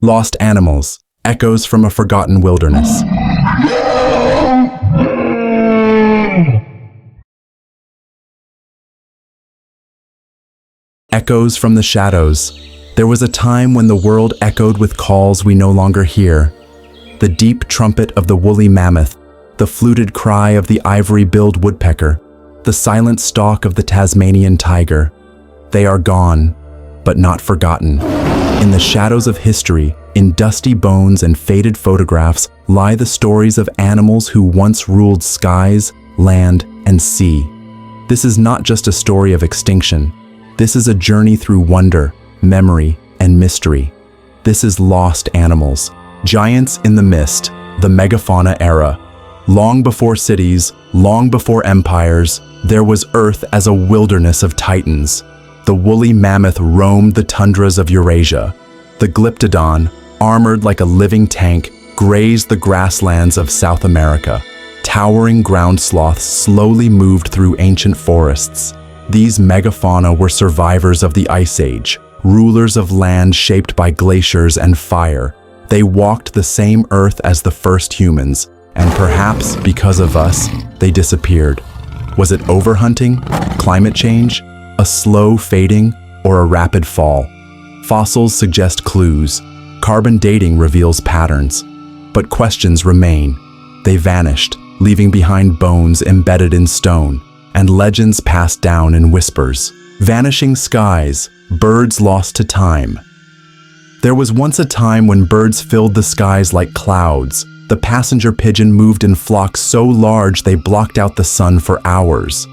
Lost animals, echoes from a forgotten wilderness. Echoes from the shadows. There was a time when the world echoed with calls we no longer hear. The deep trumpet of the woolly mammoth, the fluted cry of the ivory-billed woodpecker, the silent stalk of the Tasmanian tiger. They are gone, but not forgotten. In the shadows of history, in dusty bones and faded photographs, lie the stories of animals who once ruled skies, land, and sea. This is not just a story of extinction. This is a journey through wonder, memory, and mystery. This is lost animals, giants in the mist, the megafauna era. Long before cities, long before empires, there was Earth as a wilderness of titans. The woolly mammoth roamed the tundras of Eurasia. The glyptodon, armored like a living tank, grazed the grasslands of South America. Towering ground sloths slowly moved through ancient forests. These megafauna were survivors of the Ice Age, rulers of land shaped by glaciers and fire. They walked the same earth as the first humans, and perhaps because of us, they disappeared. Was it overhunting, climate change, a slow fading, or a rapid fall? Fossils suggest clues. Carbon dating reveals patterns. But questions remain. They vanished, leaving behind bones embedded in stone, and legends passed down in whispers. Vanishing skies, birds lost to time. There was once a time when birds filled the skies like clouds. The passenger pigeon moved in flocks so large they blocked out the sun for hours.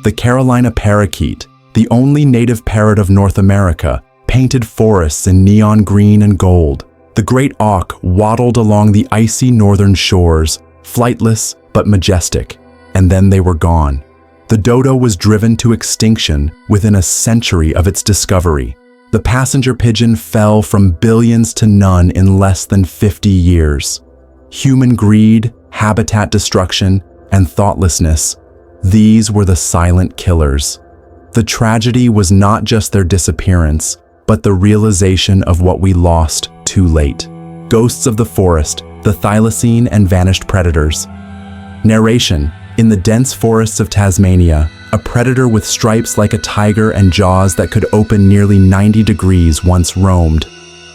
The Carolina Parakeet, the only native parrot of North America, painted forests in neon green and gold. The great auk waddled along the icy northern shores, flightless but majestic, and then they were gone. The dodo was driven to extinction within a century of its discovery. The passenger pigeon fell from billions to none in less than 50 years. Human greed, habitat destruction, and thoughtlessness, these were the silent killers. The tragedy was not just their disappearance, but the realization of what we lost too late. Ghosts of the forest, the thylacine and vanished predators. Narration: in the dense forests of Tasmania, a predator with stripes like a tiger and jaws that could open nearly 90 degrees once roamed.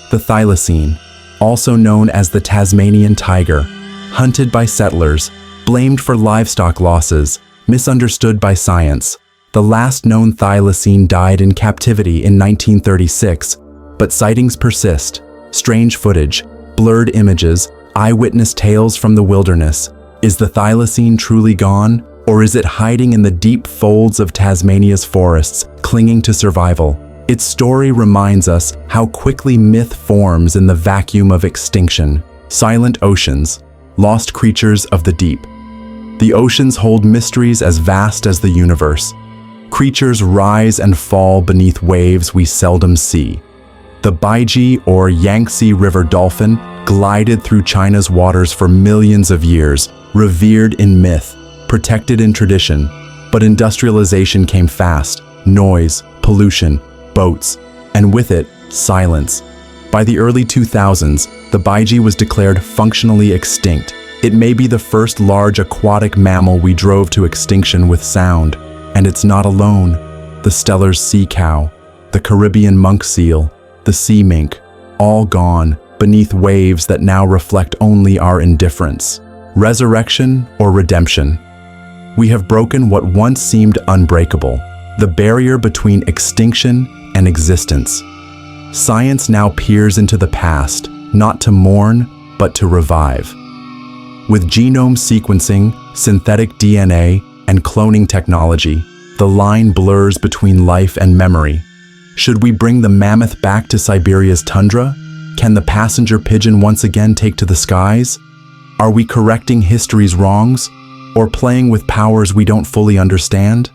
The thylacine, also known as the Tasmanian tiger, hunted by settlers, blamed for livestock losses, misunderstood by science. The last known thylacine died in captivity in 1936, but sightings persist. Strange footage, blurred images, eyewitness tales from the wilderness. Is the thylacine truly gone, or is it hiding in the deep folds of Tasmania's forests, clinging to survival? Its story reminds us how quickly myth forms in the vacuum of extinction. Silent oceans, lost creatures of the deep. The oceans hold mysteries as vast as the universe. Creatures rise and fall beneath waves we seldom see. The Baiji, or Yangtze River dolphin, glided through China's waters for millions of years, revered in myth, protected in tradition. But industrialization came fast. Noise, pollution, boats, and with it, silence. By the early 2000s, the Baiji was declared functionally extinct. It may be the first large aquatic mammal we drove to extinction with sound. And it's not alone. The Steller's sea cow, the Caribbean monk seal, the sea mink, all gone beneath waves that now reflect only our indifference. Resurrection or redemption? We have broken what once seemed unbreakable, the barrier between extinction and existence. Science now peers into the past, not to mourn, but to revive. With genome sequencing, synthetic DNA, and cloning technology, the line blurs between life and memory. Should we bring the mammoth back to Siberia's tundra? Can the passenger pigeon once again take to the skies? Are we correcting history's wrongs, or playing with powers we don't fully understand?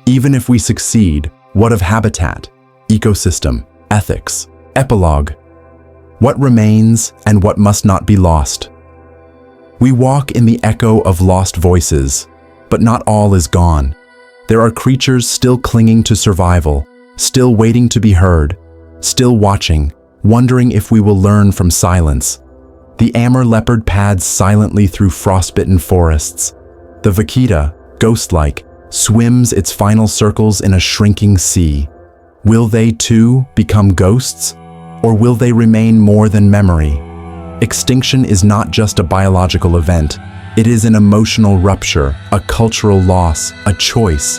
Even if we succeed, what of habitat, ecosystem, ethics, epilogue? What remains and what must not be lost? We walk in the echo of lost voices, but not all is gone. There are creatures still clinging to survival, still waiting to be heard, still watching, wondering if we will learn from silence. The amber leopard pads silently through frostbitten forests. The vaquita, ghost-like, swims its final circles in a shrinking sea. Will they too become ghosts? Or will they remain more than memory? Extinction is not just a biological event. It is an emotional rupture, a cultural loss, a choice.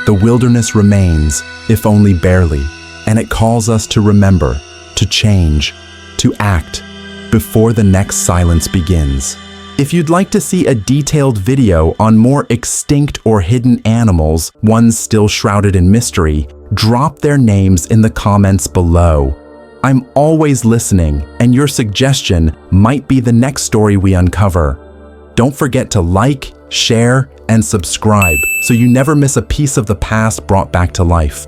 The wilderness remains, if only barely, and it calls us to remember, to change, to act, before the next silence begins. If you'd like to see a detailed video on more extinct or hidden animals, ones still shrouded in mystery, drop their names in the comments below. I'm always listening, and your suggestion might be the next story we uncover. Don't forget to like, share, and subscribe so you never miss a piece of the past brought back to life.